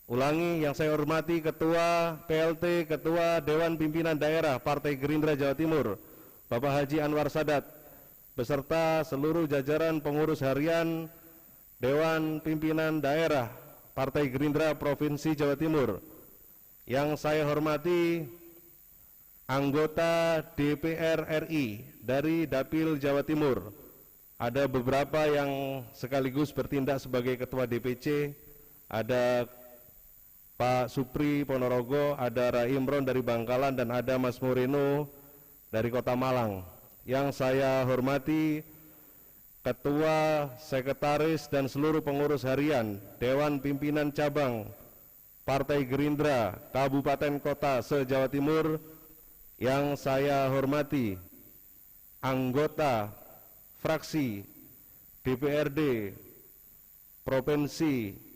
Ulangi, yang saya hormati Ketua PLT, Ketua Dewan Pimpinan Daerah Partai Gerindra Jawa Timur, Bapak Haji Anwar Sadat, beserta seluruh jajaran pengurus harian Dewan Pimpinan Daerah Partai Gerindra Provinsi Jawa Timur. Yang saya hormati anggota DPR RI dari Dapil Jawa Timur. Ada beberapa yang sekaligus bertindak sebagai Ketua DPC, ada Pak Supri Ponorogo, ada Rai Imron dari Bangkalan, dan ada Mas Moreno dari Kota Malang. Yang saya hormati Ketua, Sekretaris, dan seluruh pengurus harian Dewan Pimpinan Cabang Partai Gerindra Kabupaten Kota se-Jawa Timur. Yang saya hormati anggota fraksi DPRD Provinsi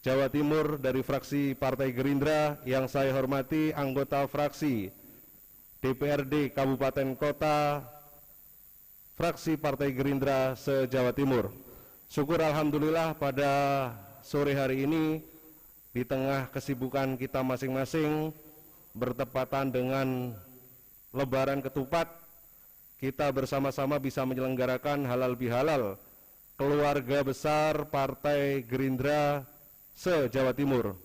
Jawa Timur dari fraksi Partai Gerindra. Yang saya hormati anggota fraksi DPRD Kabupaten Kota fraksi Partai Gerindra se-Jawa Timur. Syukur alhamdulillah pada sore hari ini di tengah kesibukan kita masing-masing bertepatan dengan Lebaran Ketupat, kita bersama-sama bisa menyelenggarakan halal bihalal keluarga besar Partai Gerindra se-Jawa Timur.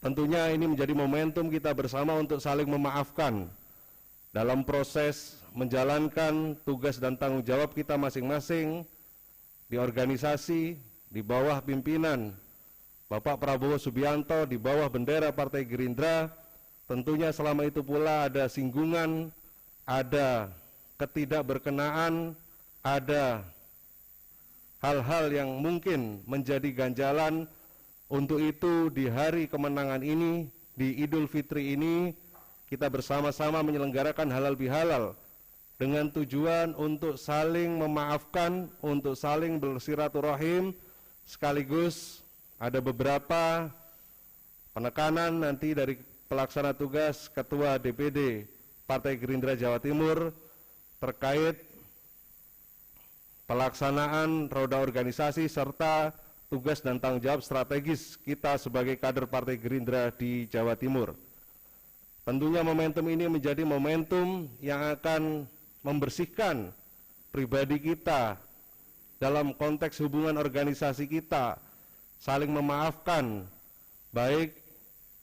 Tentunya ini menjadi momentum kita bersama untuk saling memaafkan dalam proses menjalankan tugas dan tanggung jawab kita masing-masing di organisasi di bawah pimpinan Bapak Prabowo Subianto, di bawah bendera Partai Gerindra. Tentunya selama itu pula ada singgungan, ada ketidakberkenaan, ada hal-hal yang mungkin menjadi ganjalan. Untuk itu di hari kemenangan ini, di Idul Fitri ini, kita bersama-sama menyelenggarakan halal bihalal dengan tujuan untuk saling memaafkan, untuk saling bersilaturahim, sekaligus ada beberapa penekanan nanti dari pelaksana tugas Ketua DPD Partai Gerindra Jawa Timur terkait pelaksanaan roda organisasi serta tugas dan tanggung jawab strategis kita sebagai kader Partai Gerindra di Jawa Timur. Tentunya momentum ini menjadi momentum yang akan membersihkan pribadi kita dalam konteks hubungan organisasi kita, saling memaafkan, baik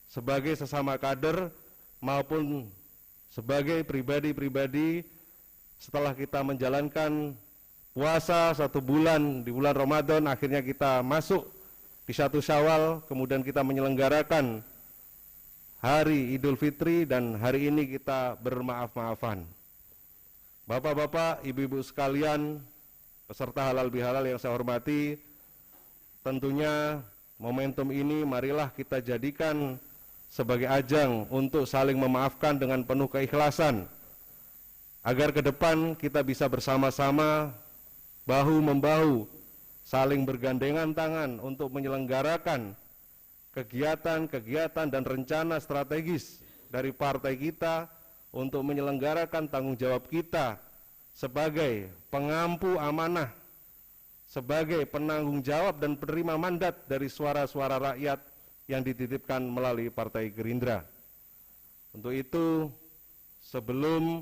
sebagai sesama kader maupun sebagai pribadi-pribadi setelah kita menjalankan puasa 1 bulan di bulan Ramadan, akhirnya kita masuk di 1 Syawal, kemudian kita menyelenggarakan hari Idul Fitri, dan hari ini kita bermaaf-maafan. Bapak-bapak, ibu-ibu sekalian, peserta halal bihalal yang saya hormati, tentunya momentum ini marilah kita jadikan sebagai ajang untuk saling memaafkan dengan penuh keikhlasan, agar ke depan kita bisa bersama-sama bahu-membahu, saling bergandengan tangan untuk menyelenggarakan kegiatan-kegiatan dan rencana strategis dari partai kita untuk menyelenggarakan tanggung jawab kita sebagai pengampu amanah, sebagai penanggung jawab dan penerima mandat dari suara-suara rakyat yang dititipkan melalui Partai Gerindra. Untuk itu, sebelum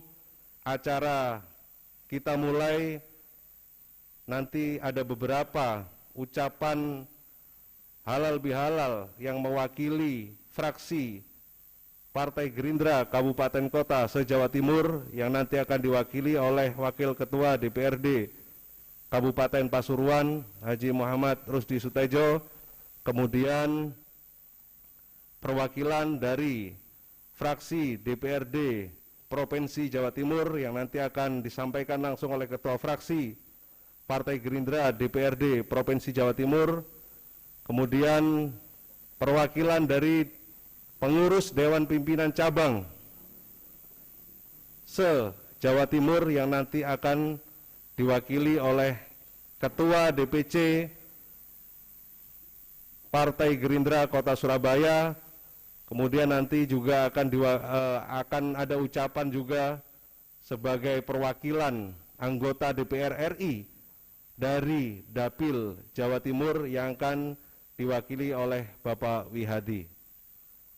acara kita mulai, nanti ada beberapa ucapan halal bihalal yang mewakili fraksi Partai Gerindra Kabupaten Kota se-Jawa Timur, yang nanti akan diwakili oleh Wakil Ketua DPRD Kabupaten Pasuruan Haji Muhammad Rusdi Sutejo, kemudian perwakilan dari fraksi DPRD Provinsi Jawa Timur yang nanti akan disampaikan langsung oleh Ketua Fraksi Partai Gerindra DPRD Provinsi Jawa Timur, kemudian perwakilan dari pengurus Dewan Pimpinan Cabang se-Jawa Timur yang nanti akan diwakili oleh Ketua DPC Partai Gerindra Kota Surabaya, kemudian nanti juga akan ada ucapan juga sebagai perwakilan anggota DPR RI dari Dapil Jawa Timur yang akan diwakili oleh Bapak Wihadi.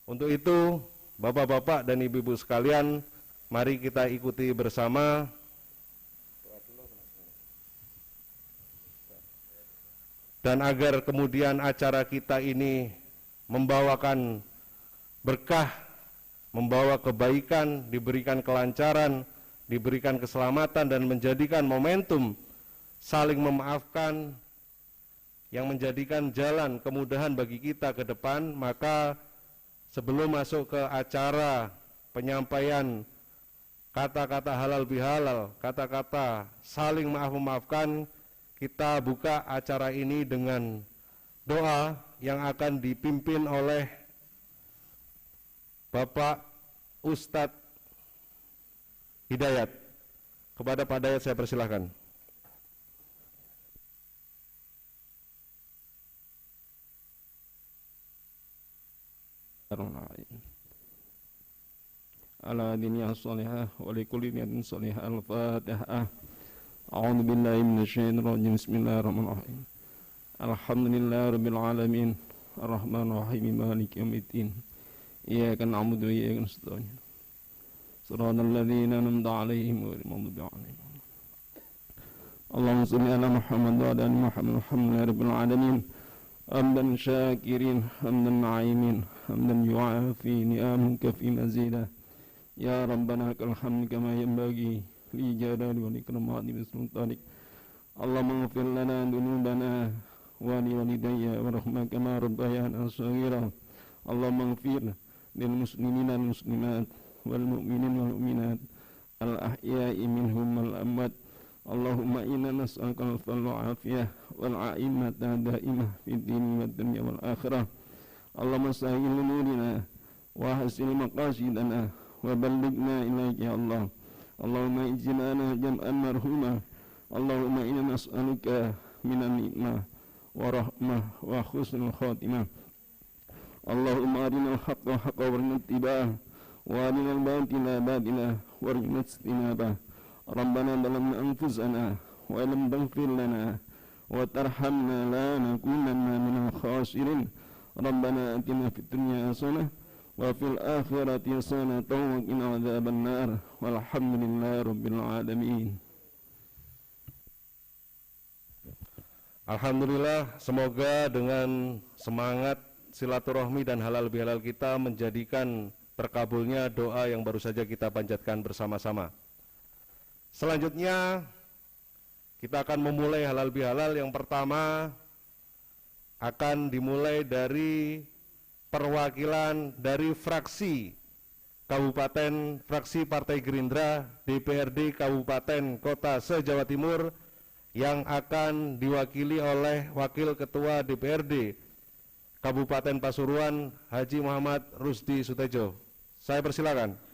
Untuk itu, Bapak-bapak dan Ibu-ibu sekalian, mari kita ikuti bersama dan agar kemudian acara kita ini membawakan berkah, membawa kebaikan, diberikan kelancaran, diberikan keselamatan, dan menjadikan momentum saling memaafkan yang menjadikan jalan kemudahan bagi kita ke depan. Maka sebelum masuk ke acara penyampaian kata-kata halal bihalal, kata-kata saling maaf-memaafkan, kita buka acara ini dengan doa yang akan dipimpin oleh Bapak Ustadz Hidayat. Kepada Pak Hidayat saya persilahkan. Ala diniyah salihah wa likulli niyatin salihah. Al-Fatihah. A'udzu billahi minasyaitonir rajim. Bismillahirrahmanirrahim. Alhamdulillahi rabbil alamin. Arrahmanir rahim. Maliki yaumiddin. Iyyaka na'budu wa iyyaka nasta'in. Shiratal ladzina an'amta 'alaihim ghairil maghdubi 'alaihim. Allahumma shalli ala Muhammad wa ala ali Muhammad. Alhamdulillahi rabbil alamin. Hamdan syakirin, hamdan na'imin, hamdan yu'afi ni'amuka fi mazidah. Ya Rabbana lakal hamd kama yanbaghi li jalali wa likramati bi sultanik. Allahumma ighfir lana dhunubana wa li walidayya warhamna kama rabbayana shaghira. Allahumma ighfir lil muslimina wal muslimat wal mu'minin wal mu'minat al ahya'i minhum wal amwat. Allahumma inna nas'aluka al-fadla wal afiyah wal 'aimata daimah fid dini wad dunya wal akhirah. Allahumma sahhil umurina wa hasil maqasidana wa ballighna ilaika ya Allah. Allahumma ij'alna jam'an marhumah. Allahumma inna nas'aluka minan ni'mah wa rahmah wa husnul khatimah. Allahumma arinal haqqa haqqan warzuqna ittiba'ah wa arinal batila batila warzuqna ijtinabah. Rabbana zalamna anfusana wa lam taghfir lana wa tarhamna lanakunanna minal khasirin. Rabbana atina fid dunya hasanah wa fil akhirati hasanah wa qina adzabannar. Walhamdulillahi rabbil alamin. Alhamdulillah, semoga dengan semangat silaturahmi dan halal bihalal kita menjadikan terkabulnya doa yang baru saja kita panjatkan bersama-sama. Selanjutnya kita akan memulai halal bihalal. Yang pertama akan dimulai dari perwakilan dari fraksi Kabupaten, fraksi Partai Gerindra DPRD Kabupaten Kota se-Jawa Timur, yang akan diwakili oleh Wakil Ketua DPRD Kabupaten Pasuruan Haji Muhammad Rusdi Sutejo. Saya persilakan.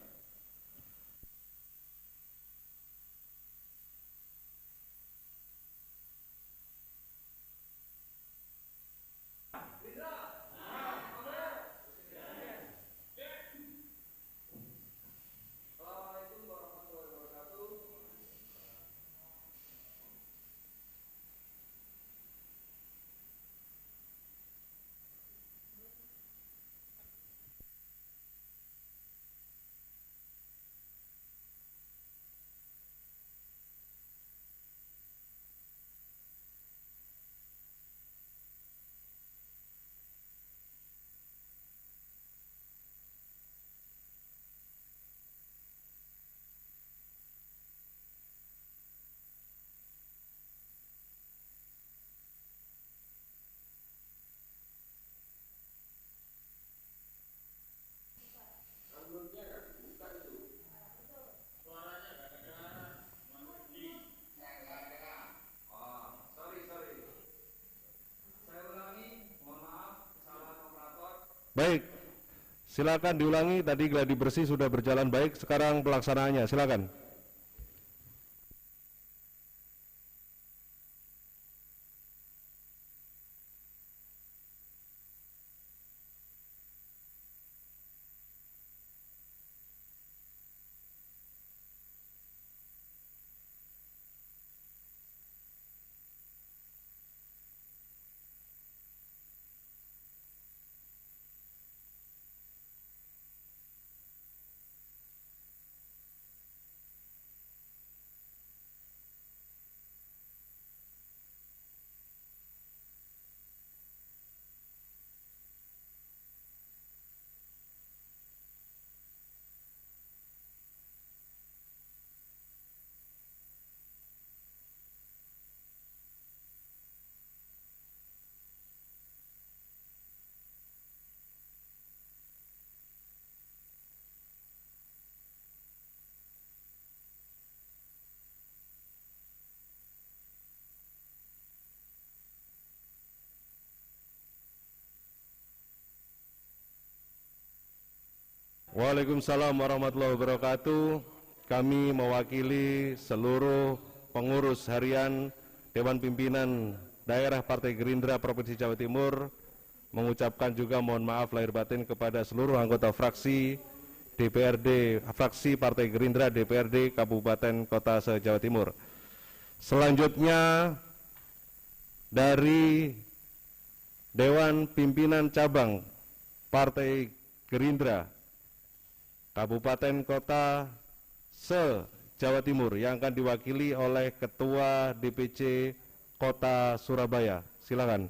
Baik, silakan diulangi. Tadi gladi bersih sudah berjalan baik, sekarang pelaksanaannya silakan. Waalaikumsalam warahmatullahi wabarakatuh. Kami mewakili seluruh pengurus harian Dewan Pimpinan Daerah Partai Gerindra Provinsi Jawa Timur mengucapkan juga mohon maaf lahir batin kepada seluruh anggota fraksi DPRD, fraksi Partai Gerindra DPRD Kabupaten Kota se-Jawa Timur. Selanjutnya dari Dewan Pimpinan Cabang Partai Gerindra Kabupaten Kota se-Jawa Timur yang akan diwakili oleh Ketua DPC Kota Surabaya. Silakan.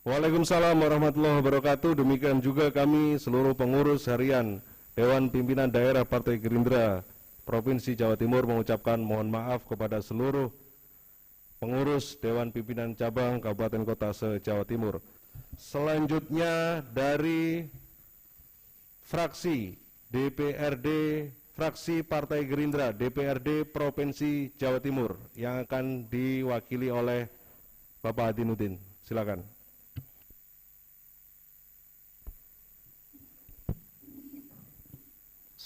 Waalaikumsalam warahmatullahi wabarakatuh. Demikian juga kami seluruh pengurus harian Dewan Pimpinan Daerah Partai Gerindra Provinsi Jawa Timur mengucapkan mohon maaf kepada seluruh pengurus Dewan Pimpinan Cabang Kabupaten Kota se-Jawa Timur. Selanjutnya dari fraksi DPRD, fraksi Partai Gerindra DPRD Provinsi Jawa Timur yang akan diwakili oleh Bapak Hadinuddin. Silakan.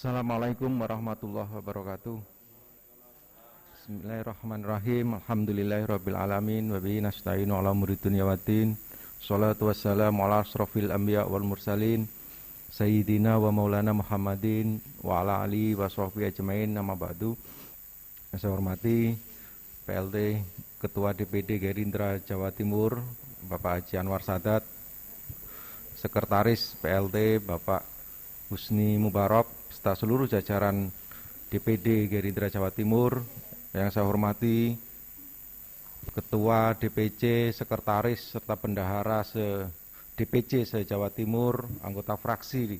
Assalamualaikum warahmatullahi wabarakatuh. Bismillahirrahmanirrahim. Alhamdulillahirabbil alamin wa bihi nasta'inu ala umuri dunya waddin. Shalatu wassalamu ala asrofil anbiya wal mursalin sayyidina wa maulana Muhammadin wa ala alihi wa sahbihi ajmain. Nama ba'du. Yang saya hormati PLT Ketua DPD Gerindra Jawa Timur Bapak Haji Anwar Sadat, Sekretaris PLT Bapak Husni Mubarak, serta seluruh jajaran DPD Gerindra Jawa Timur yang saya hormati Ketua DPC, Sekretaris, serta Bendahara DPC se-Jawa Timur, anggota fraksi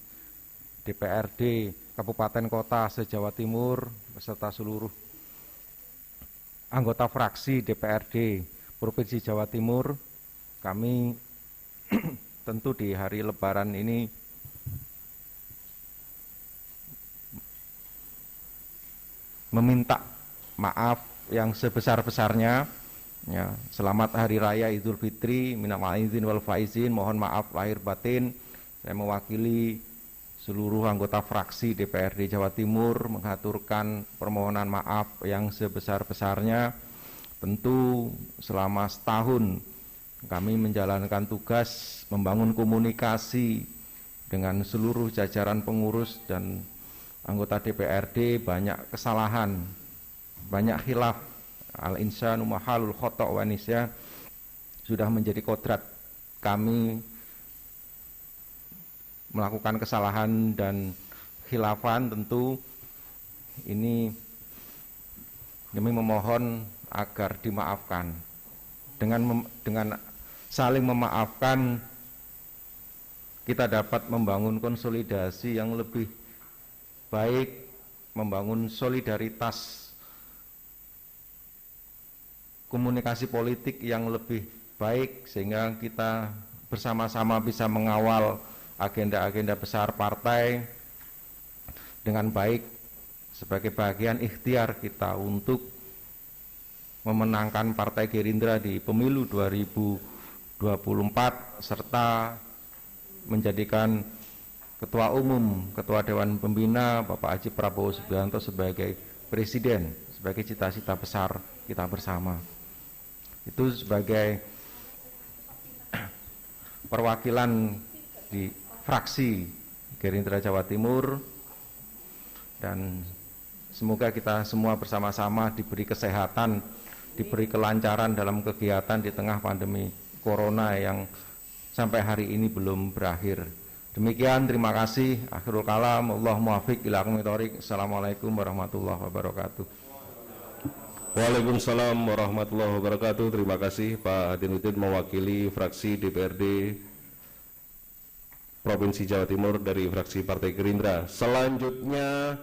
DPRD Kabupaten Kota se-Jawa Timur, beserta seluruh anggota fraksi DPRD Provinsi Jawa Timur. Kami tentu di hari Lebaran ini meminta maaf yang sebesar-besarnya. Ya, selamat Hari Raya Idul Fitri, minal aidin wal faizin, mohon maaf lahir batin. Saya mewakili seluruh anggota fraksi DPRD Jawa Timur mengaturkan permohonan maaf yang sebesar-besarnya. Tentu selama setahun kami menjalankan tugas membangun komunikasi dengan seluruh jajaran pengurus dan anggota DPRD, banyak kesalahan, banyak khilaf. Al-insanu mahalul khota' wa nisyan, sudah menjadi kodrat kami melakukan kesalahan dan khilafan. Tentu ini kami memohon agar dimaafkan. Dengan saling memaafkan, kita dapat membangun konsolidasi yang lebih baik, membangun solidaritas komunikasi politik yang lebih baik, sehingga kita bersama-sama bisa mengawal agenda-agenda besar partai dengan baik sebagai bagian ikhtiar kita untuk memenangkan Partai Gerindra di pemilu 2024 serta menjadikan Ketua Umum, Ketua Dewan Pembina Bapak Haji Prabowo Subianto sebagai Presiden, sebagai cita-cita besar kita bersama. Itu sebagai perwakilan di fraksi Gerindra Jawa Timur, dan semoga kita semua bersama-sama diberi kesehatan, diberi kelancaran dalam kegiatan di tengah pandemi Corona yang sampai hari ini belum berakhir. Demikian, terima kasih. Akhirul kalam, Allahu muwaffiq ila aqwamit thoriq. Assalamualaikum warahmatullahi wabarakatuh. Waalaikumsalam warahmatullahi wabarakatuh. Terima kasih Pak Hadinuddin mewakili fraksi DPRD Provinsi Jawa Timur dari fraksi Partai Gerindra. Selanjutnya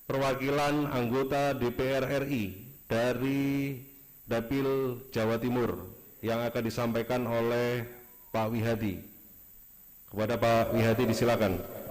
perwakilan anggota DPR RI dari Dapil Jawa Timur yang akan disampaikan oleh Pak Wihadi. Kepada Pak Wihadi disilakan.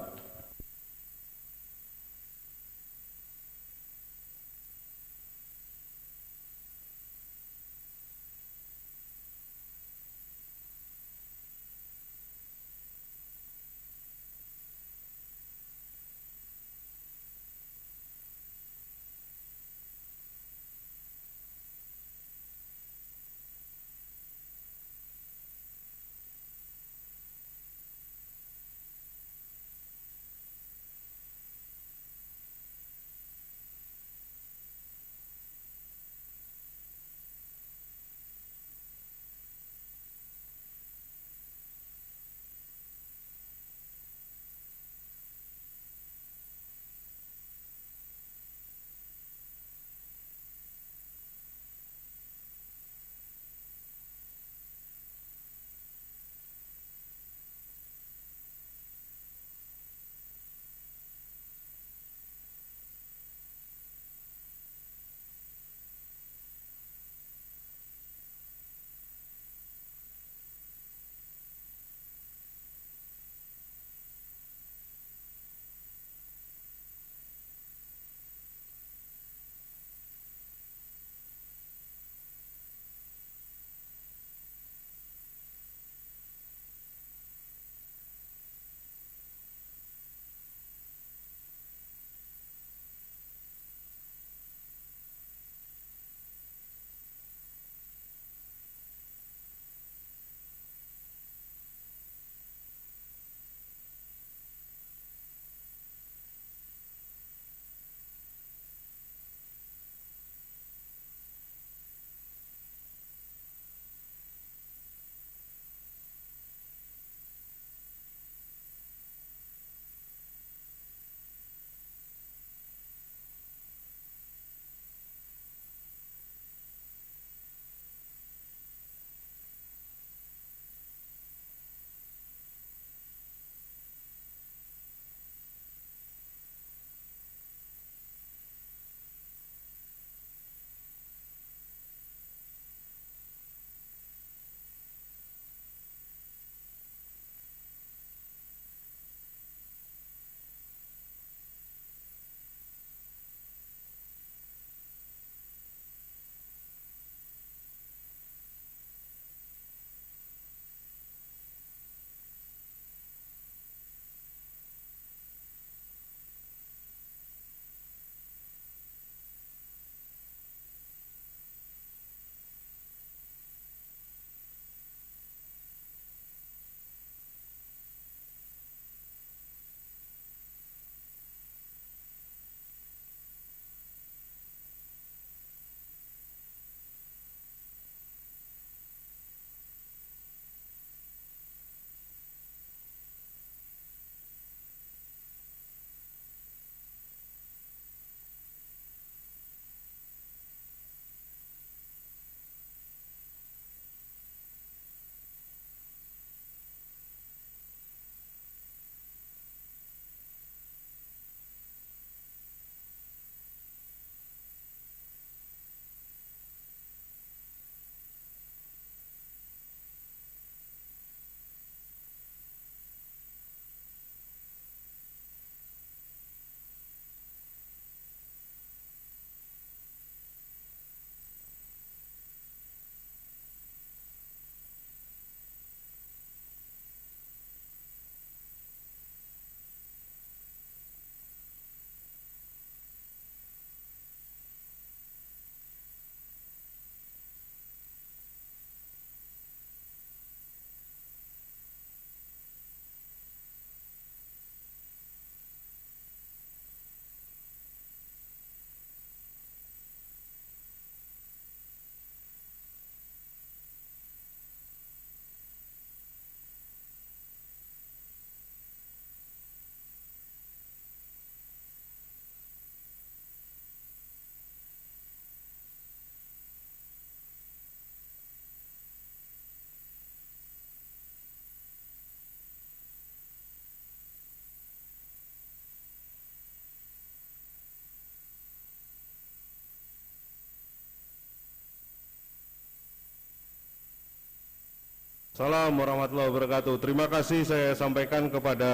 Assalamualaikum warahmatullahi wabarakatuh. Terima kasih saya sampaikan kepada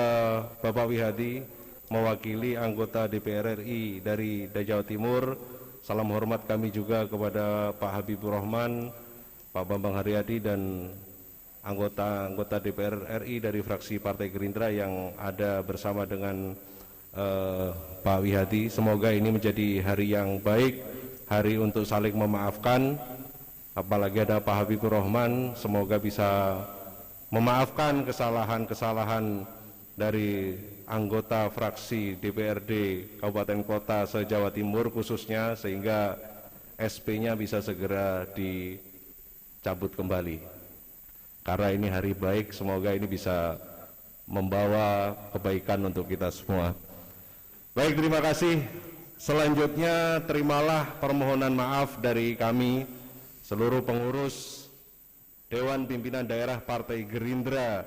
Bapak Wihadi, mewakili anggota DPR RI dari Jawa Timur. Salam hormat kami juga kepada Pak Habibur Rahman, Pak Bambang Haryadi, dan anggota DPR RI dari fraksi Partai Gerindra yang ada bersama dengan Pak Wihadi. Semoga ini menjadi hari yang baik, hari untuk saling memaafkan. Apalagi ada Pak Habibur Rahman, semoga bisa memaafkan kesalahan-kesalahan dari anggota fraksi DPRD Kabupaten Kota se-Jawa Timur khususnya, sehingga SP-nya bisa segera dicabut kembali. Karena ini hari baik, semoga ini bisa membawa kebaikan untuk kita semua. Baik, terima kasih. Selanjutnya terimalah permohonan maaf dari kami seluruh pengurus Dewan Pimpinan Daerah Partai Gerindra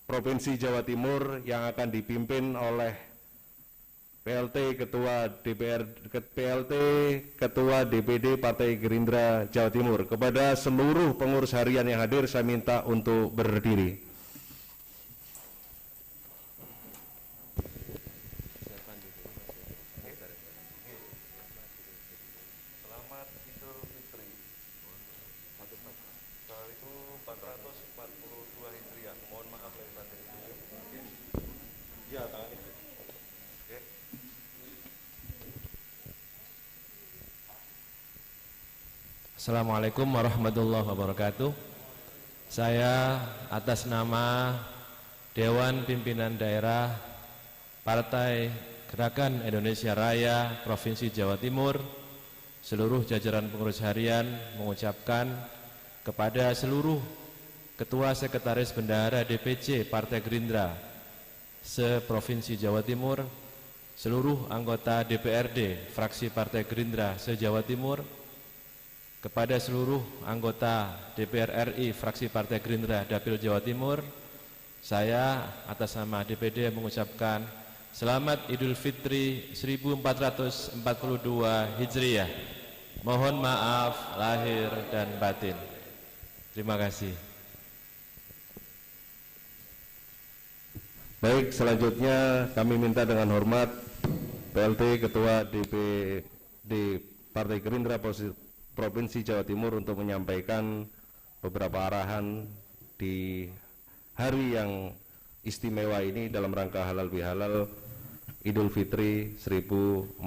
Provinsi Jawa Timur yang akan dipimpin oleh PLT Ketua DPD Partai Gerindra Jawa Timur. Kepada seluruh pengurus harian yang hadir, saya minta untuk berdiri. Assalamualaikum warahmatullahi wabarakatuh. Saya atas nama Dewan Pimpinan Daerah Partai Gerakan Indonesia Raya Provinsi Jawa Timur, seluruh jajaran pengurus harian mengucapkan kepada seluruh Ketua Sekretaris Bendahara DPC Partai Gerindra se-Provinsi Jawa Timur, seluruh anggota DPRD fraksi Partai Gerindra se-Jawa Timur, kepada seluruh anggota DPR RI fraksi Partai Gerindra Dapil Jawa Timur, saya atas nama DPD mengucapkan Selamat Idul Fitri 1442 Hijriah. Mohon maaf lahir dan batin. Terima kasih. Baik, selanjutnya kami minta dengan hormat PLT Ketua DPD Partai Gerindra Provinsi Jawa Timur untuk menyampaikan beberapa arahan di hari yang istimewa ini dalam rangka halal bihalal Idul Fitri 1442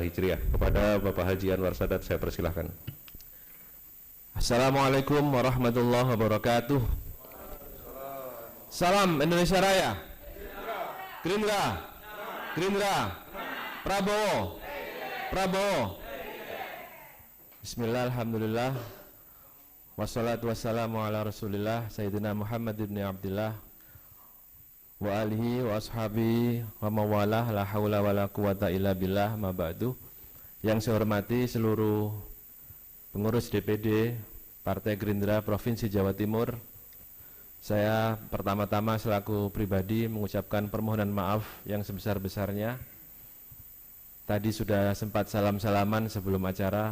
Hijriah. Kepada Bapak Haji Anwar Sadat saya persilahkan. Assalamualaikum warahmatullahi wabarakatuh. Salam Indonesia Raya. Gerindra, Gerindra, Prabowo, Prabowo. Bismillah, alhamdulillah, wassalatu wassalamu ala rasulillah Sayyidina Muhammad ibn Abdillah wa alihi wa ashabihi wa mawalah, la hawla wa la quwata illa billah, ma ba'du. Yang saya hormati seluruh pengurus DPD Partai Gerindra Provinsi Jawa Timur, saya pertama-tama selaku pribadi mengucapkan permohonan maaf yang sebesar-besarnya. Tadi sudah sempat salam-salaman sebelum acara,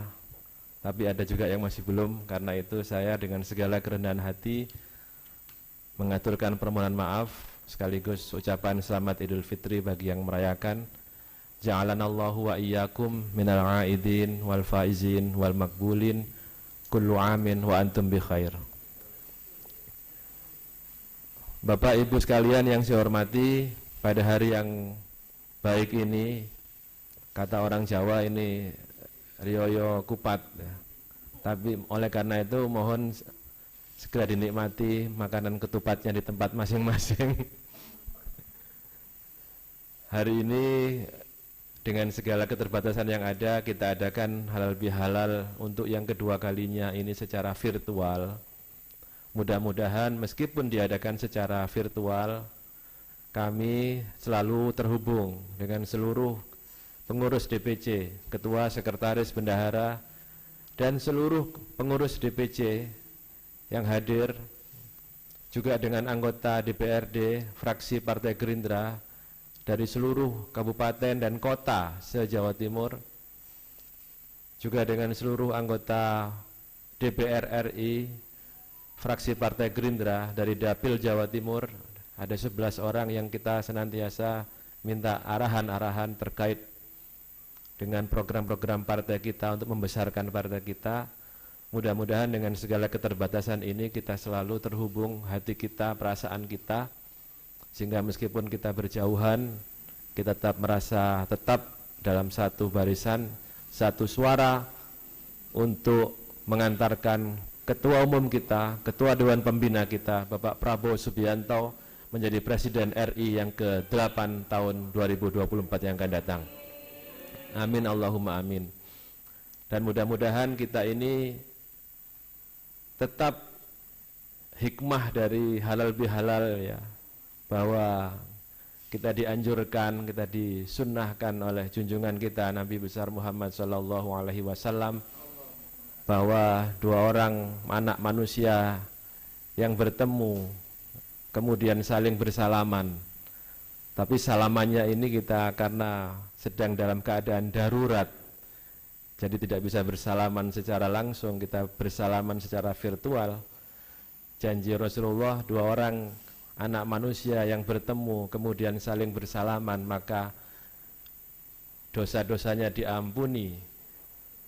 tapi ada juga yang masih belum. Karena itu saya dengan segala kerendahan hati mengaturkan permohonan maaf sekaligus ucapan selamat Idul Fitri bagi yang merayakan. Ja'alanallahu wa iyyakum minal aidin wal faizin wal makbulin, kullu amin wa antum bi khair. Bapak Ibu sekalian yang saya hormati, pada hari yang baik ini, kata orang Jawa ini Rioyo Kupat ya. Tapi oleh karena itu mohon segera dinikmati makanan ketupatnya di tempat masing-masing. Hari ini dengan segala keterbatasan yang ada, kita adakan halal bihalal untuk yang kedua kalinya ini secara virtual. Mudah-mudahan meskipun diadakan secara virtual, kami selalu terhubung dengan seluruh pengurus DPC, ketua, sekretaris, bendahara, dan seluruh pengurus DPC yang hadir, juga dengan anggota DPRD fraksi Partai Gerindra dari seluruh kabupaten dan kota se-Jawa Timur, juga dengan seluruh anggota DPR RI fraksi Partai Gerindra dari Dapil Jawa Timur, ada 11 orang yang kita senantiasa minta arahan-arahan terkait dengan program-program partai kita untuk membesarkan partai kita. Mudah-mudahan dengan segala keterbatasan ini kita selalu terhubung hati kita, perasaan kita, sehingga meskipun kita berjauhan, kita tetap merasa tetap dalam satu barisan, satu suara untuk mengantarkan Ketua Umum kita, Ketua Dewan Pembina kita, Bapak Prabowo Subianto menjadi Presiden RI yang ke-8 tahun 2024 yang akan datang. Amin Allahumma amin. Dan mudah-mudahan kita ini tetap hikmah dari halal bihalal ya, bahwa kita dianjurkan, kita disunnahkan oleh junjungan kita Nabi besar Muhammad SAW bahwa dua orang anak manusia yang bertemu kemudian saling bersalaman, tapi salamannya ini kita karena sedang dalam keadaan darurat, jadi tidak bisa bersalaman secara langsung, kita bersalaman secara virtual. Janji Rasulullah, dua orang anak manusia yang bertemu kemudian saling bersalaman, maka dosa-dosanya diampuni,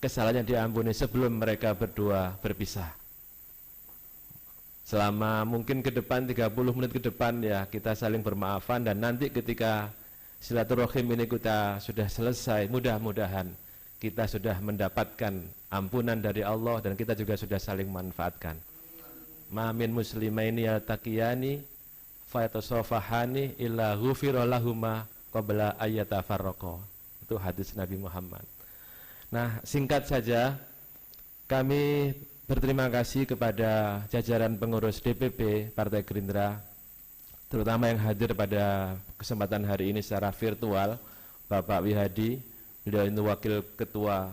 kesalahannya diampuni sebelum mereka berdua berpisah. Selama mungkin ke depan 30 menit ke depan ya kita saling bermaafan, dan nanti ketika silaturahim ini kita sudah selesai, mudah-mudahan kita sudah mendapatkan ampunan dari Allah dan kita juga sudah saling manfaatkan. Ma min muslimaini yaltaqiyani fayatasafahani illa ghufira lahuma qabla ayyatafarraqa. Itu hadis Nabi Muhammad. Nah, singkat saja, kami berterima kasih kepada jajaran pengurus DPP Partai Gerindra, terutama yang hadir pada kesempatan hari ini secara virtual, Bapak Wihadi, beliau ini wakil ketua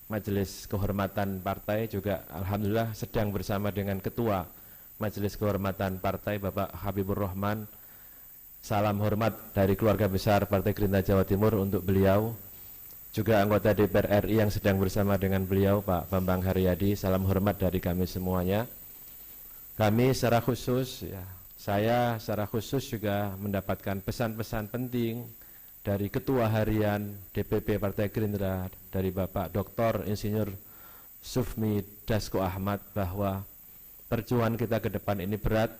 Majelis Kehormatan Partai, juga alhamdulillah sedang bersama dengan ketua Majelis Kehormatan Partai Bapak Habibur Rahman. Salam hormat dari keluarga besar Partai Gerindra Jawa Timur untuk beliau. Juga anggota DPR RI yang sedang bersama dengan beliau Pak Bambang Haryadi, salam hormat dari kami semuanya. Kami secara khusus ya, saya secara khusus juga mendapatkan pesan-pesan penting dari Ketua Harian DPP Partai Gerindra, dari Bapak Dr. Insinyur Sufmi Dasko Ahmad, bahwa perjuangan kita ke depan ini berat.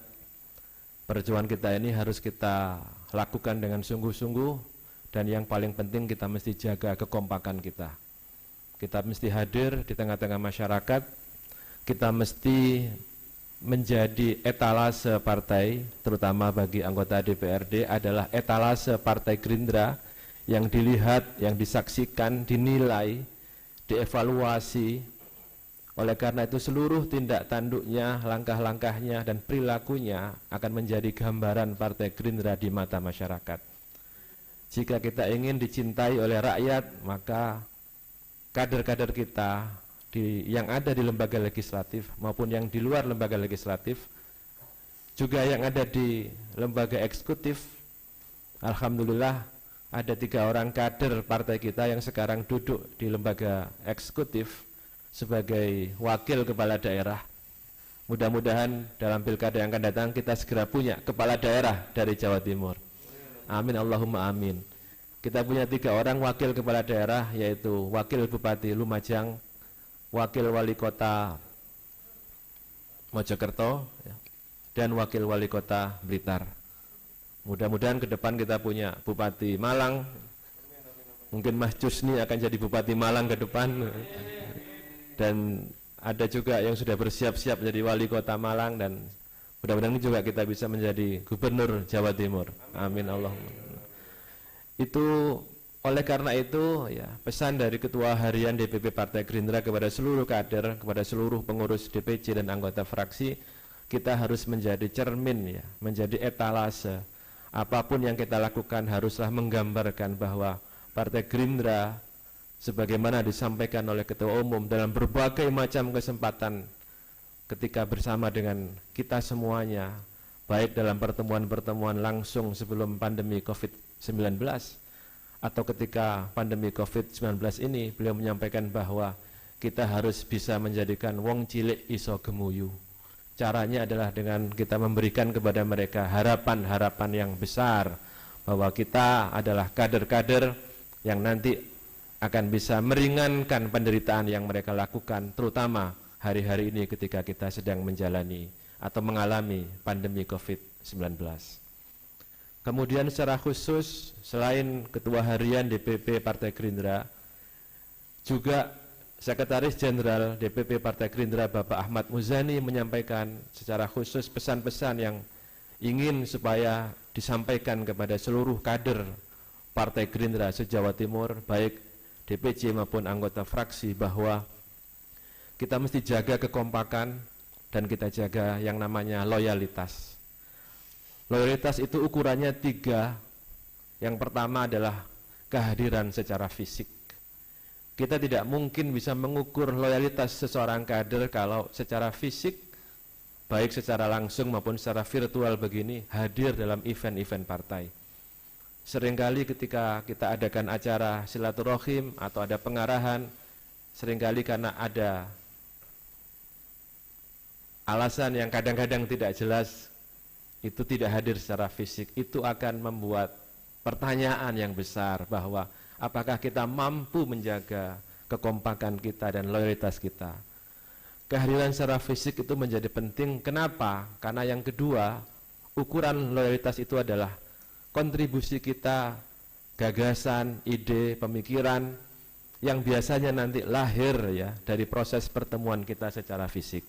Perjuangan kita ini harus kita lakukan dengan sungguh-sungguh, dan yang paling penting kita mesti jaga kekompakan kita. Kita mesti hadir di tengah-tengah masyarakat, kita mesti menjadi etalase partai, terutama bagi anggota DPRD adalah etalase Partai Gerindra yang dilihat, yang disaksikan, dinilai, dievaluasi. Oleh karena itu seluruh tindak tanduknya, langkah-langkahnya dan perilakunya akan menjadi gambaran Partai Gerindra di mata masyarakat. Jika kita ingin dicintai oleh rakyat, maka kader-kader kita yang ada di lembaga legislatif maupun yang di luar lembaga legislatif, juga yang ada di lembaga eksekutif, alhamdulillah ada 3 orang kader partai kita yang sekarang duduk di lembaga eksekutif sebagai wakil kepala daerah. Mudah-mudahan dalam pilkada yang akan datang kita segera punya kepala daerah dari Jawa Timur. Amin Allahumma amin. Kita punya 3 orang wakil kepala daerah, yaitu wakil Bupati Lumajang, wakil wali kota Mojokerto, dan wakil wali kota Blitar. Mudah-mudahan ke depan kita punya Bupati Malang, mungkin Mas Jusni akan jadi Bupati Malang ke depan, dan ada juga yang sudah bersiap-siap menjadi wali kota Malang, dan mudah-mudahan juga kita bisa menjadi gubernur Jawa Timur. Amin Allahumma. Itu oleh karena itu ya, pesan dari Ketua Harian DPP Partai Gerindra kepada seluruh kader, kepada seluruh pengurus DPC dan anggota fraksi, kita harus menjadi cermin ya, menjadi etalase. Apapun yang kita lakukan haruslah menggambarkan bahwa Partai Gerindra sebagaimana disampaikan oleh Ketua Umum dalam berbagai macam kesempatan ketika bersama dengan kita semuanya, baik dalam pertemuan-pertemuan langsung sebelum pandemi COVID-19 atau ketika pandemi COVID-19 ini, beliau menyampaikan bahwa kita harus bisa menjadikan wong cilik iso gemuyu. Caranya adalah dengan kita memberikan kepada mereka harapan-harapan yang besar bahwa kita adalah kader-kader yang nanti akan bisa meringankan penderitaan yang mereka lakukan, terutama hari-hari ini ketika kita sedang menjalani atau mengalami pandemi COVID-19. Kemudian secara khusus, selain Ketua Harian DPP Partai Gerindra, juga Sekretaris Jenderal DPP Partai Gerindra Bapak Ahmad Muzani menyampaikan secara khusus pesan-pesan yang ingin supaya disampaikan kepada seluruh kader Partai Gerindra se-Jawa Timur, baik DPC maupun anggota fraksi, bahwa kita mesti jaga kekompakan dan kita jaga yang namanya loyalitas. Loyalitas itu ukurannya 3. Yang pertama adalah kehadiran secara fisik. Kita tidak mungkin bisa mengukur loyalitas seseorang kader kalau secara fisik, baik secara langsung maupun secara virtual begini, hadir dalam event-event partai. Seringkali ketika kita adakan acara silaturahim atau ada pengarahan, seringkali karena ada alasan yang kadang-kadang tidak jelas, itu tidak hadir secara fisik, itu akan membuat pertanyaan yang besar bahwa apakah kita mampu menjaga kekompakan kita dan loyalitas kita. Kehadiran secara fisik itu menjadi penting. Kenapa? Karena yang kedua, ukuran loyalitas itu adalah kontribusi kita, gagasan, ide, pemikiran yang biasanya nanti lahir ya dari proses pertemuan kita secara fisik.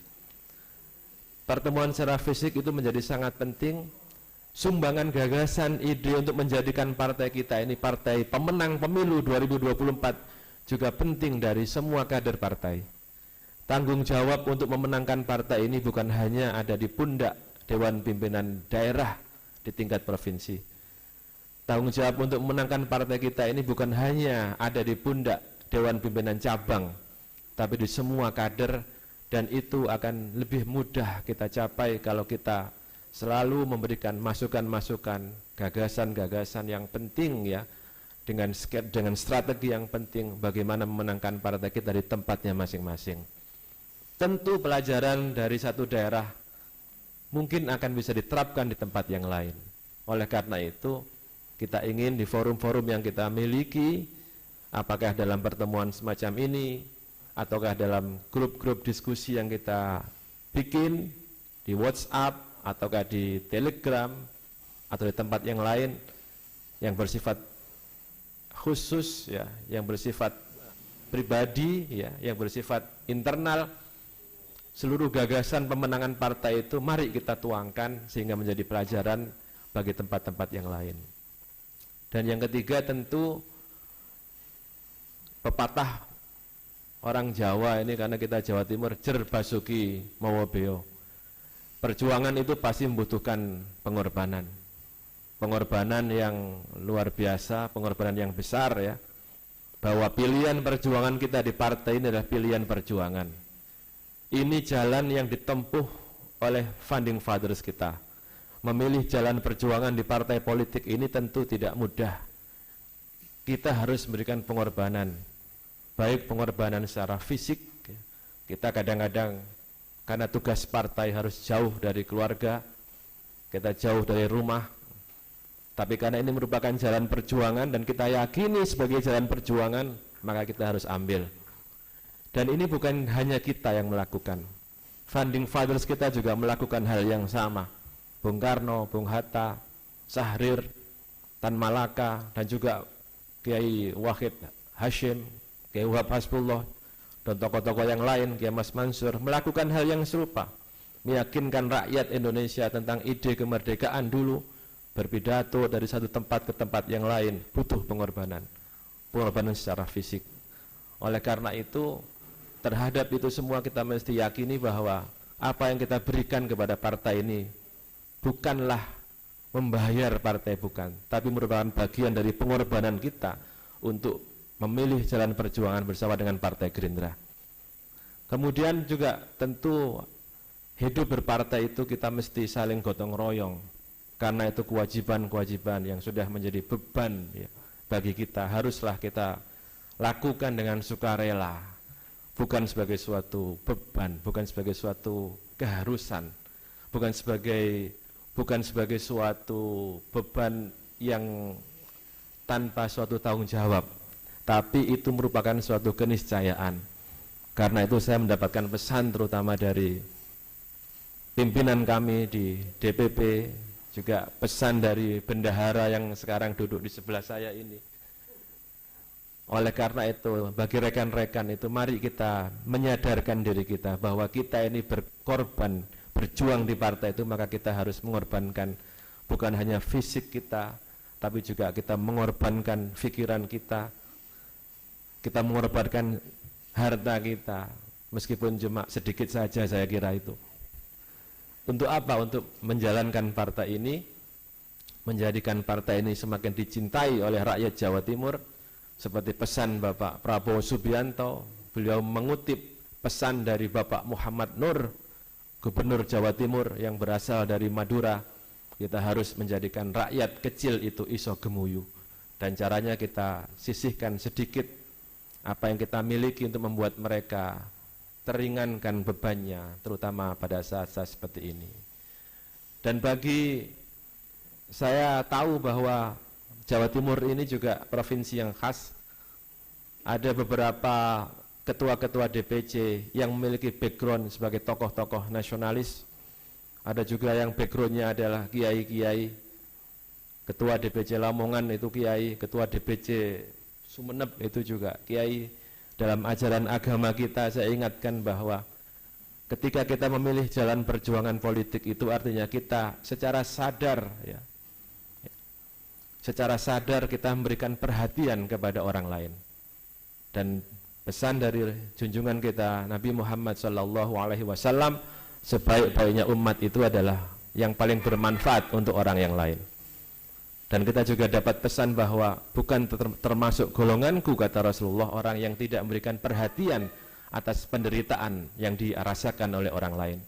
Pertemuan secara fisik itu menjadi sangat penting. Sumbangan gagasan, ide untuk menjadikan partai kita ini partai pemenang pemilu 2024 juga penting dari semua kader partai. Tanggung jawab untuk memenangkan partai ini bukan hanya ada di pundak Dewan Pimpinan Daerah di tingkat provinsi. Tanggung jawab untuk memenangkan partai kita ini bukan hanya ada di pundak Dewan Pimpinan Cabang, tapi di semua kader, dan itu akan lebih mudah kita capai kalau kita selalu memberikan masukan-masukan, gagasan-gagasan yang penting ya, dengan strategi yang penting bagaimana memenangkan partai kita di tempatnya masing-masing. Tentu pelajaran dari satu daerah mungkin akan bisa diterapkan di tempat yang lain. Oleh karena itu, kita ingin di forum-forum yang kita miliki, apakah dalam pertemuan semacam ini, ataukah dalam grup-grup diskusi yang kita bikin di WhatsApp, ataukah di Telegram atau di tempat yang lain yang bersifat khusus ya, yang bersifat pribadi ya, yang bersifat internal, seluruh gagasan pemenangan partai itu mari kita tuangkan sehingga menjadi pelajaran bagi tempat-tempat yang lain. Dan yang ketiga tentu pepatah orang Jawa ini, karena kita Jawa Timur, jer basuki mawa beo. Perjuangan itu pasti membutuhkan pengorbanan. Pengorbanan yang luar biasa, pengorbanan yang besar ya. Bahwa pilihan perjuangan kita di partai ini adalah pilihan perjuangan. Ini jalan yang ditempuh oleh founding fathers kita. Memilih jalan perjuangan di partai politik ini tentu tidak mudah. Kita harus memberikan pengorbanan. Baik pengorbanan secara fisik, kita kadang-kadang karena tugas partai harus jauh dari keluarga, kita jauh dari rumah, tapi karena ini merupakan jalan perjuangan dan kita yakini sebagai jalan perjuangan, maka kita harus ambil. Dan ini bukan hanya kita yang melakukan, founding fathers kita juga melakukan hal yang sama. Bung Karno, Bung Hatta, Syahrir, Tan Malaka, dan juga Kiai Wahid Hashim, Kiai Wahab Hasbullah, dan tokoh-tokoh yang lain, Kiai Mas Mansur, melakukan hal yang serupa, meyakinkan rakyat Indonesia tentang ide kemerdekaan dulu, berpidato dari satu tempat ke tempat yang lain, butuh pengorbanan secara fisik. Oleh karena itu, terhadap itu semua kita mesti yakini bahwa apa yang kita berikan kepada partai ini bukanlah membayar partai, bukan, tapi merupakan bagian dari pengorbanan kita untuk memilih jalan perjuangan bersama dengan Partai Gerindra. Kemudian juga tentu hidup berpartai itu kita mesti saling gotong royong, karena itu kewajiban-kewajiban yang sudah menjadi beban ya, bagi kita, haruslah kita lakukan dengan sukarela, bukan sebagai suatu beban, bukan sebagai suatu keharusan. bukan sebagai suatu beban yang tanpa suatu tanggung jawab, tapi itu merupakan suatu keniscayaan. Karena itu saya mendapatkan pesan terutama dari pimpinan kami di DPP, juga pesan dari bendahara yang sekarang duduk di sebelah saya ini. Oleh karena itu, bagi rekan-rekan itu, mari kita menyadarkan diri kita bahwa kita ini berkorban, berjuang di partai itu, maka kita harus mengorbankan bukan hanya fisik kita, tapi juga kita mengorbankan pikiran kita mengorbankan harta kita, meskipun cuma sedikit saja, saya kira itu. Untuk apa? Untuk menjalankan partai ini, menjadikan partai ini semakin dicintai oleh rakyat Jawa Timur. Seperti pesan Bapak Prabowo Subianto, beliau mengutip pesan dari Bapak Muhammad Nur, Gubernur Jawa Timur yang berasal dari Madura. Kita harus menjadikan rakyat kecil itu iso gemuyu, dan caranya kita sisihkan sedikit apa yang kita miliki untuk membuat mereka teringankan bebannya, terutama pada saat-saat seperti ini. Dan bagi saya tahu bahwa Jawa Timur ini juga provinsi yang khas. Ada beberapa ketua-ketua DPC yang memiliki background sebagai tokoh-tokoh nasionalis. Ada juga yang backgroundnya adalah kiai-kiai. Ketua DPC Lamongan itu kiai, ketua DPC Sumeneb itu juga kiai. Dalam ajaran agama kita, saya ingatkan bahwa ketika kita memilih jalan perjuangan politik itu artinya kita secara sadar, ya, secara sadar kita memberikan perhatian kepada orang lain. Dan pesan dari junjungan kita Nabi Muhammad SAW, sebaik-baiknya umat itu adalah yang paling bermanfaat untuk orang yang lain. Dan kita juga dapat pesan bahwa bukan termasuk golonganku, kata Rasulullah, orang yang tidak memberikan perhatian atas penderitaan yang dirasakan oleh orang lain.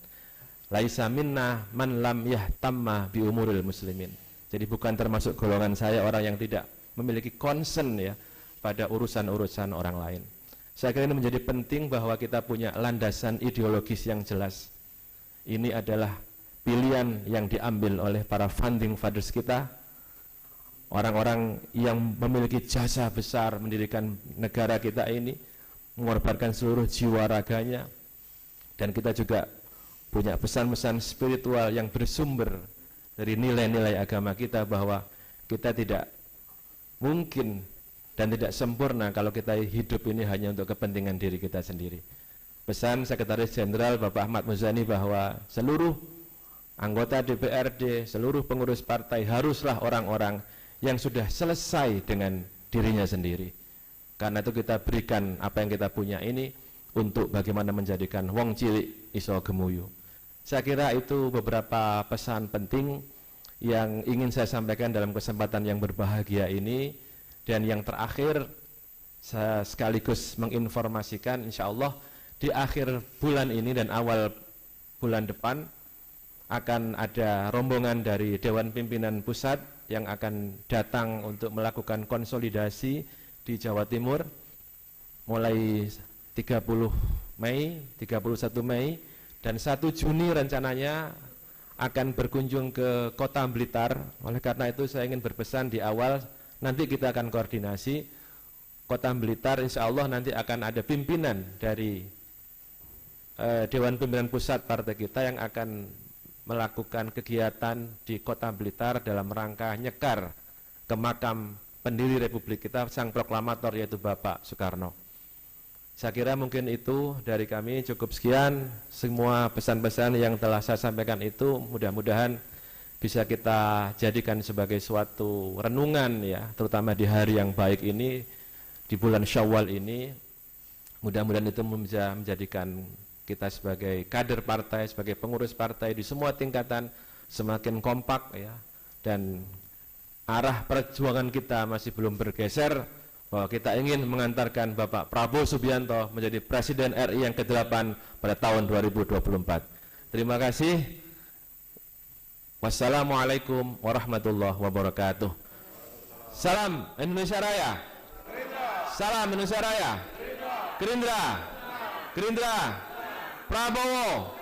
Laisa minna man lam yahtamma bi umuril muslimin. Jadi bukan termasuk golongan saya orang yang tidak memiliki concern, ya, pada urusan-urusan orang lain. Saya kira ini menjadi penting bahwa kita punya landasan ideologis yang jelas. Ini adalah pilihan yang diambil oleh para founding fathers kita, orang-orang yang memiliki jasa besar mendirikan negara kita ini, mengorbankan seluruh jiwa raganya. Dan kita juga punya pesan-pesan spiritual yang bersumber dari nilai-nilai agama kita, bahwa kita tidak mungkin dan tidak sempurna kalau kita hidup ini hanya untuk kepentingan diri kita sendiri. Pesan Sekretaris Jenderal Bapak Ahmad Muzani bahwa seluruh anggota DPRD, seluruh pengurus partai haruslah orang-orang yang sudah selesai dengan dirinya sendiri. Karena itu kita berikan apa yang kita punya ini untuk bagaimana menjadikan wong cilik iso gemuyu. Saya kira itu beberapa pesan penting yang ingin saya sampaikan dalam kesempatan yang berbahagia ini. Dan yang terakhir, saya sekaligus menginformasikan, insya Allah di akhir bulan ini dan awal bulan depan akan ada rombongan dari Dewan Pimpinan Pusat yang akan datang untuk melakukan konsolidasi di Jawa Timur mulai 30 Mei, 31 Mei, dan 1 Juni rencananya akan berkunjung ke Kota Blitar. Oleh karena itu saya ingin berpesan di awal, nanti kita akan koordinasi. Kota Blitar insya Allah nanti akan ada pimpinan dari Dewan Pimpinan Pusat partai kita yang akan melakukan kegiatan di Kota Blitar dalam rangka nyekar ke makam pendiri Republik kita, sang proklamator, yaitu Bapak Soekarno. Saya kira mungkin itu dari kami, cukup sekian. Semua pesan-pesan yang telah saya sampaikan itu mudah-mudahan bisa kita jadikan sebagai suatu renungan, ya, terutama di hari yang baik ini, di bulan Syawal ini. Mudah-mudahan itu bisa menjadikan kita sebagai kader partai, sebagai pengurus partai di semua tingkatan semakin kompak, ya, dan arah perjuangan kita masih belum bergeser, bahwa kita ingin mengantarkan Bapak Prabowo Subianto menjadi Presiden RI yang ke-8 pada tahun 2024. Terima kasih. Wassalamualaikum warahmatullahi wabarakatuh. Salam Indonesia Raya. Salam Indonesia Raya. Gerindra. Gerindra. Prabowo.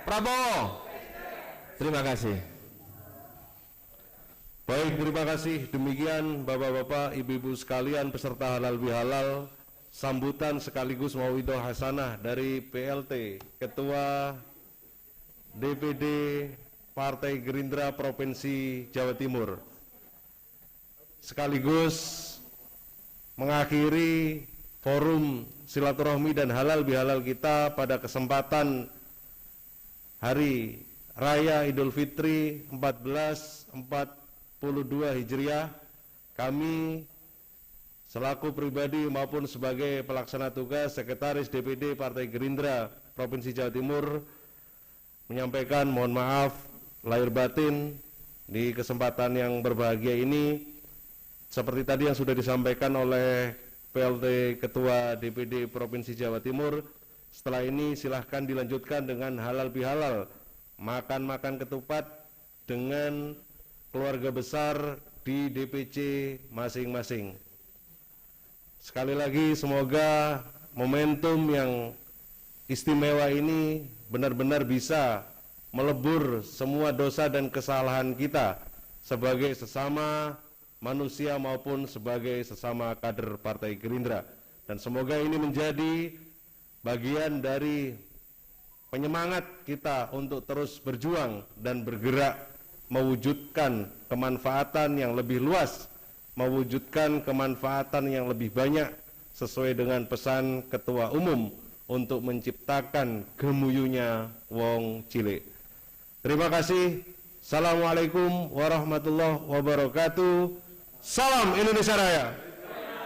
Prabowo. Terima kasih. Baik, terima kasih. Demikian Bapak-bapak, Ibu-ibu sekalian peserta halal bihalal, sambutan sekaligus mauidhah hasanah dari PLT Ketua DPD Partai Gerindra Provinsi Jawa Timur. Sekaligus mengakhiri forum silaturahmi dan halal bihalal kita pada kesempatan Hari Raya Idul Fitri 1442 Hijriah. Kami selaku pribadi maupun sebagai pelaksana tugas Sekretaris DPD Partai Gerindra Provinsi Jawa Timur menyampaikan mohon maaf lahir batin di kesempatan yang berbahagia ini. Seperti tadi yang sudah disampaikan oleh PLT Ketua DPD Provinsi Jawa Timur, setelah ini silahkan dilanjutkan dengan halal bihalal, makan-makan ketupat dengan keluarga besar di DPC masing-masing. Sekali lagi semoga momentum yang istimewa ini benar-benar bisa melebur semua dosa dan kesalahan kita sebagai sesama manusia maupun sebagai sesama kader Partai Gerindra, dan semoga ini menjadi bagian dari penyemangat kita untuk terus berjuang dan bergerak mewujudkan kemanfaatan yang lebih luas, mewujudkan kemanfaatan yang lebih banyak sesuai dengan pesan Ketua Umum untuk menciptakan gemuyunya wong cilik. Terima kasih. Assalamualaikum warahmatullahi wabarakatuh. Salam Indonesia Raya.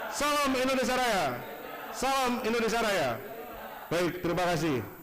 Salam Indonesia Raya. Salam Indonesia Raya. Baik, terima kasih.